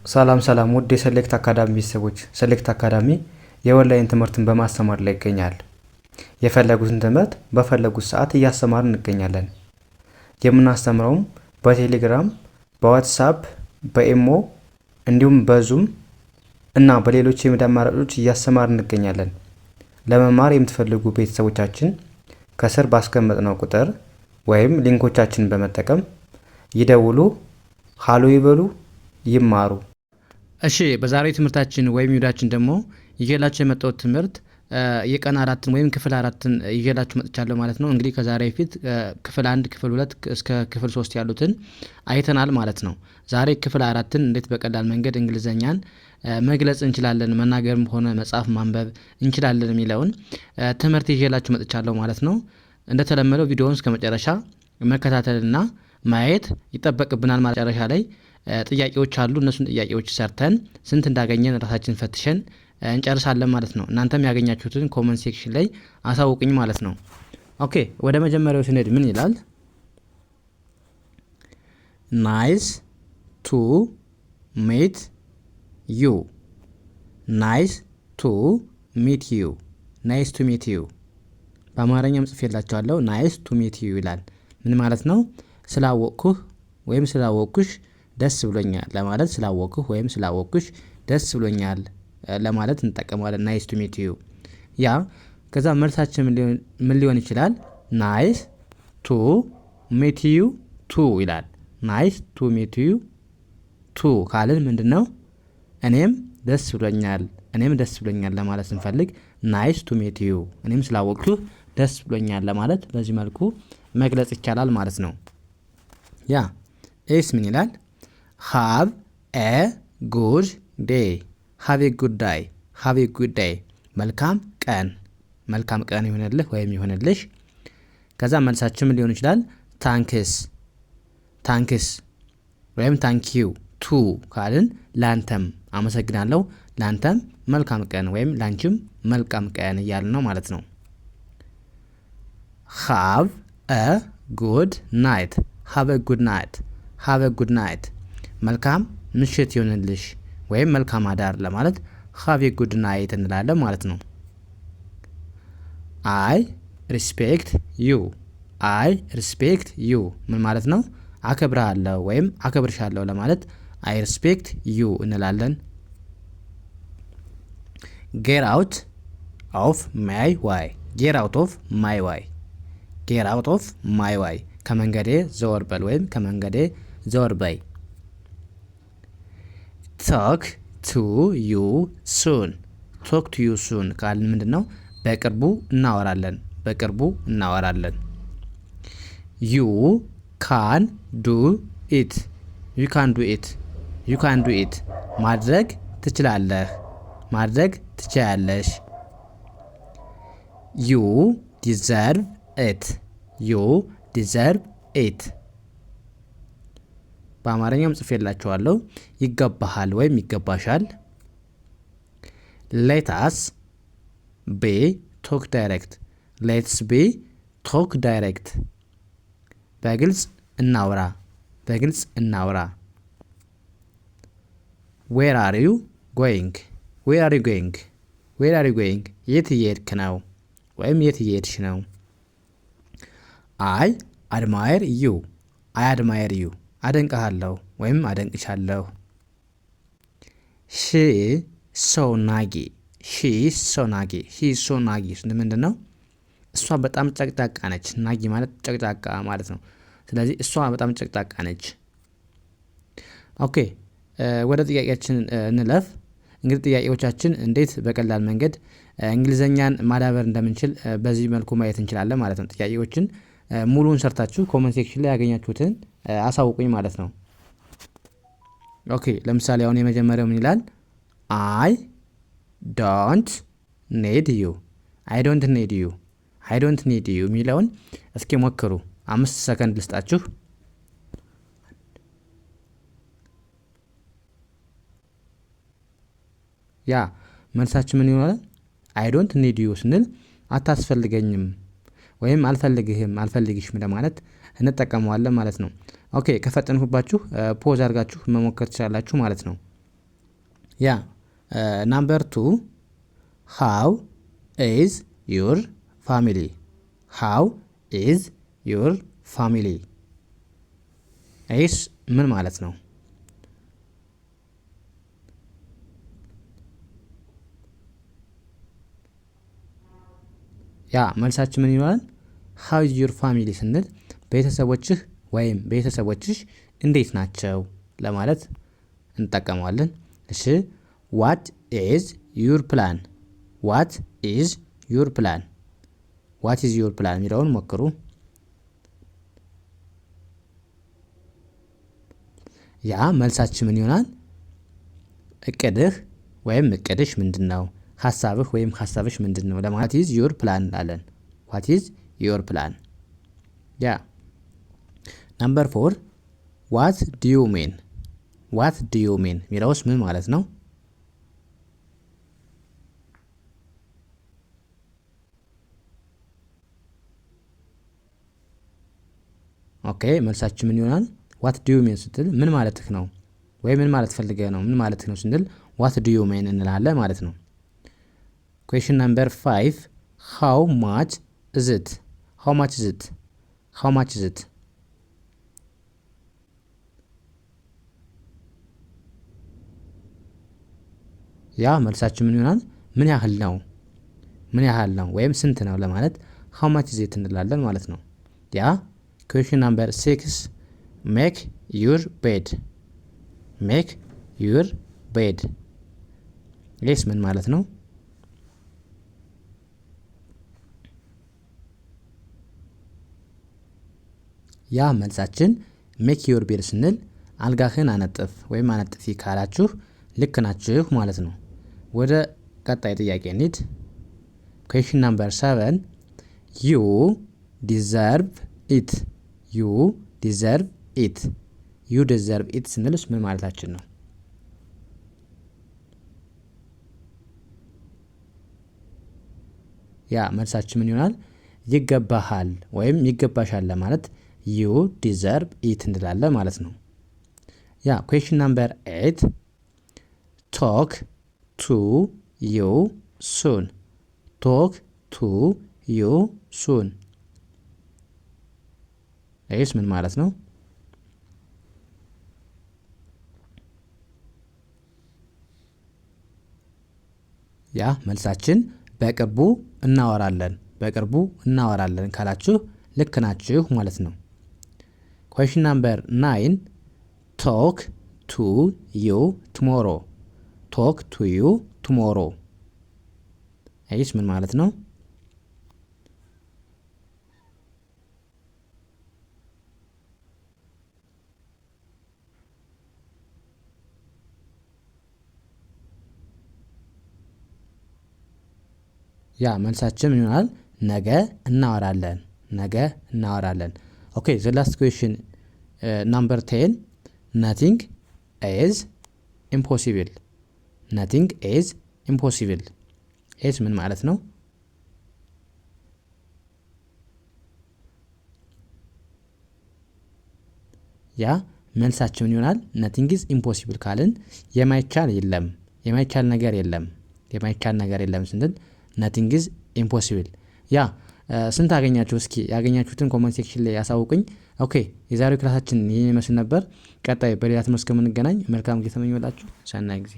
ሰላም ሰላም ውድ የሰሌክት አካዳሚ ቤተሰቦች፣ ሰሌክት አካዳሚ የኦንላይን ትምህርትን በማስተማር ላይ ይገኛል። የፈለጉትን ትምህርት በፈለጉት ሰዓት እያስተማርን እንገኛለን። የምናስተምረውም በቴሌግራም፣ በዋትስአፕ፣ በኢሞ እንዲሁም በዙም እና በሌሎች የሚዲያ አማራጮች እያስተማርን እንገኛለን። ለመማር የምትፈልጉ ቤተሰቦቻችን ከስር ባስቀመጥነው ቁጥር ወይም ሊንኮቻችንን በመጠቀም ይደውሉ፣ ሃሎ ይበሉ፣ ይማሩ። እሺ በዛሬው ትምህርታችን ወይም ቪዲዮአችን ደግሞ ይዤላችሁ የመጣሁት ትምህርት የቀን 4ን ወይም ክፍል 4ን ይዤላችሁ መጥቻለሁ ማለት ነው። እንግዲህ ከዛሬ በፊት ክፍል 1 ክፍል 2 እስከ ክፍል 3 ያሉትን አይተናል ማለት ነው። ዛሬ ክፍል 4ን እንዴት በቀላል መንገድ እንግሊዘኛን መግለጽ እንችላለን፣ መናገርም ሆነ መጻፍ ማንበብ እንችላለን የሚለውን ትምህርት ይዤላችሁ መጥቻለሁ ማለት ነው። እንደተለመደው ቪዲዮውን እስከመጨረሻ መከታተልና ማየት ይጠበቅብናል። መጨረሻ ላይ ጥያቄዎች አሉ። እነሱን ጥያቄዎች ሰርተን ስንት እንዳገኘን ራሳችን ፈትሸን እንጨርሳለን ማለት ነው። እናንተም ያገኛችሁትን ኮመንት ሴክሽን ላይ አሳውቁኝ ማለት ነው። ኦኬ ወደ መጀመሪያው ስንሄድ ምን ይላል? ናይስ ቱ ሚት ዩ። ናይስ ቱ ሚት ዩ። ናይስ ቱ ሚት ዩ። በአማርኛም ጽፌላችኋለሁ። ናይስ ቱ ሚት ዩ ይላል። ምን ማለት ነው? ስላወቅኩህ ወይም ስላወቅኩሽ ደስ ብሎኛል ለማለት፣ ስላወቅኩህ ወይም ስላወቅኩሽ ደስ ብሎኛል ለማለት እንጠቀማለን። ናይስ ቱ ሚት ዩ። ያ ከዛ መልሳችን ምን ሊሆን ይችላል? ናይስ ቱ ሚት ዩ ቱ ይላል። ናይስ ቱ ሚት ዩ ቱ ካልን ምንድነው? እኔም ደስ ብሎኛል ለማለት ስንፈልግ ናይስ ቱ ሚት ዩ፣ እኔም ስላወቅኩህ ደስ ብሎኛል ለማለት በዚህ መልኩ መግለጽ ይቻላል ማለት ነው። ያ ኤስ ምን ይላል? ሃቭ ኤ ጉድ ዴይ። ሃቭ ኤ ጉድ ዳይ። ሃቭ ኤ ጉድ ዴይ። መልካም ቀን ይሆንልህ ወይም ይሆንልሽ። ከዛ መልሳችን ምን ሊሆን ይችላል? ታንክስ ወይም ታንኪዩ ቱ ካልን ላንተም አመሰግናለሁ፣ ላንተም መልካም ቀን ወይም ላንቺም መልካም ቀን እያልን ነው ማለት ነው። ሃቭ ኤ ጉድ ናይት። ሃቭ ኤ ጉድ ናይት። ሃቭ ኤ ጉድ ናይት። መልካም ምሽት ይሆንልሽ ወይም መልካም አዳር ለማለት ሃቭ ኤ ጉድ ናይት እንላለን ማለት ነው። አይ ሪስፔክት ዩ። አይ ሪስፔክት ዩ ምን ማለት ነው? አከብርሃለሁ ወይም አከብርሻለሁ ለማለት አይ ሪስፔክት ዩ እንላለን። ጌት አውት ኦፍ ማይ ዋይ። ጌት አውት ኦፍ ማይ ዋይ። ጌት አውት ኦፍ ማይ ዋይ ከመንገዴ ዘወር በል ወይም ከመንገዴ ዘወር በይ። ቶክ ቱ ዩ ሱን። ቶክ ቱ ዩ ሱን ካልን ምንድን ነው? በቅርቡ እናወራለን። ዩ ካን ዱ ኢት። ዩ ካን ዱ ኢት። ዩ ካን ዱ ኢት ማድረግ ትችላለህ፣ ማድረግ ትችያለሽ። ዩ ዲዘርቭ ኢት። ዩ ዲዘርቭ ኢት በአማርኛም ጽፌላችኋለሁ። ይገባሃል ወይም ይገባሻል። ሌትስ ቢ ቶክ ዳይሬክት። ሌትስ ቢ ቶክ ዳይሬክት በግልጽ እናውራ። ዌር አር ዩ ጎይንግ። ዌር አር ዩ ጎይንግ። ዌር አር ዩ ጎይንግ የት እየሄድክ ነው ወይም የት እየሄድሽ ነው። አይ አድማየር ዩ። አይ አድማየር ዩ አደንቅሃለሁ ወይም አደንቅሻለሁ። ሺ ሶ ናጊ። ሺ ሶ ናጊ። ሺ ሶ ናጊ ምንድን ነው? እሷ በጣም ጨቅጫቃ ነች። ናጊ ማለት ጨቅጫቃ ማለት ነው። ስለዚህ እሷ በጣም ጨቅጫቃ ነች። ኦኬ ወደ ጥያቄያችን እንለፍ። እንግዲህ ጥያቄዎቻችን እንዴት በቀላል መንገድ እንግሊዘኛን ማዳበር እንደምንችል በዚህ መልኩ ማየት እንችላለን ማለት ነው። ጥያቄዎችን ሙሉውን ሰርታችሁ ኮመንት ሴክሽን ላይ ያገኛችሁትን አሳውቁኝ ማለት ነው። ኦኬ ለምሳሌ አሁን የመጀመሪያው ምን ይላል? አይ ዶንት ኒድ ዩ። አይ ዶንት ኒድ ዩ። አይ ዶንት ኒድ ዩ የሚለውን እስኪ ሞክሩ። 5 ሰከንድ ልስጣችሁ። ያ መልሳችን ምን ይሆናል? አይ ዶንት ኒድ ዩ ስንል አታስፈልገኝም ወይም አልፈልግህም፣ አልፈልግሽም ለማለት እንጠቀመዋለን ማለት ነው። ኦኬ ከፈጠንኩባችሁ ፖዝ አድርጋችሁ መሞከር ትችላላችሁ ማለት ነው። ያ ናምበር 2 ሃው ኢዝ ዩር ፋሚሊ። ሃው ኢዝ ዩር ፋሚሊ። ይህስ ምን ማለት ነው? ያ መልሳችን ምን ይሆናል? ሃው ኢዝ ዩር ፋሚሊ ስንል ቤተሰቦችህ ወይም ቤተሰቦችሽ እንዴት ናቸው ለማለት እንጠቀመዋለን። እሺ ዋት ኢዝ ዩር ፕላን? ዋት ኢዝ ዩር ፕላን? ዋት ኢዝ ዩር ፕላን የሚለውን ሞክሩ። ያ መልሳችን ምን ይሆናል? እቅድህ ወይም እቅድሽ ምንድን ነው? ሀሳብህ ወይም ሀሳብሽ ምንድን ነው ለማለት ኢዝ ዩር ፕላን እንላለን። ዋት ኢዝ ዩር ፕላን? ያ ናምበር 4 ዋት ዱ ዩ ሜን? ዋት ዱ ዩ ሜን የሚለውስ ምን ማለት ነው? ኦኬ መልሳችን ምን ይሆናል? ዋት ዱ ዩ ሜን ስትል ምን ማለትህ ነው ወይ ምን ማለት ፈልገህ ነው ምን ማለት ነው ስንል ዋት ዱ ዩ ሜን እንላለን ማለት ነው። ኩዌሽን ናምበር 5 ሃው ማች ኢዝ ኢት? ሃው ማች ኢዝ ኢት? ሃው ማች ኢዝ ኢት? ያ መልሳችን ምን ይሆናል? ምን ያህል ነው ምን ያህል ነው ወይም ስንት ነው ለማለት ሃው ማች ኢዝ ኢት እንላለን ማለት ነው። ያ ኩዌሽን ናምበር 6 ሜክ ዩር ቤድ። ሜክ ዩር ቤድ ይህስ ምን ማለት ነው? ያ መልሳችን ሜክ ዩር ቤድ ስንል አልጋህን አነጥፍ ወይም አነጥፊ ካላችሁ ልክ ናችሁ ማለት ነው። ወደ ቀጣይ ጥያቄ እንሂድ። ኩዌሽን ናምበር 7 ዩ ዲዘርቭ ኢት። ዩ ዲዘርቭ ኢት። ዩ ዲዘርቭ ኢት ስንልስ ምን ማለታችን ነው? ያ መልሳችን ምን ይሆናል? ይገባሃል ወይም ይገባሻል ለማለት ዩ ዲዘርቭ ኢት እንላለን ማለት ነው። ያ ኩዌሽን ናምበር 8 ቶክ ቱ ዩ ሱን። ቶክ ቱ ዩ ሱን ይህስ ምን ማለት ነው? ያ መልሳችን በቅርቡ እናወራለን በቅርቡ እናወራለን ካላችሁ ልክ ናችሁ ማለት ነው። ኩዌሽን ናምበር 9 ቶክ ቱ ዩ ቱሞሮ። ቶክ ቱ ዩ ቱሞሮ ይህስ ምን ማለት ነው? ያ መልሳችን ምን ይሆናል? ነገ እናወራለን ነገ እናወራለን። ኦኬ ዘ ላስት ኩዌሽን ናምበር 10 ናቲንግ ኢዝ ኢምፖሲብል። ናቲንግ ኢዝ ኢምፖሲብል ይህስ ምን ማለት ነው? ያ መልሳችን ምን ይሆናል? ናቲንግ ኢዝ ኢምፖሲብል ካልን የማይቻል የለም የማይቻል ነገር የለም የማይቻል ነገር የለም ስንል ናቲንግ ኢዝ ኢምፖሲብል። ያ ስንት አገኛችሁ? እስኪ ያገኛችሁትን ኮመንት ሴክሽን ላይ ያሳውቁኝ። ኦኬ የዛሬው ክላሳችን ይህን ይመስል ነበር። ቀጣይ በሌላ ትምህርት እስከምንገናኝ መልካም ጊዜ ተመኘሁላችሁ። ሰናይ ጊዜ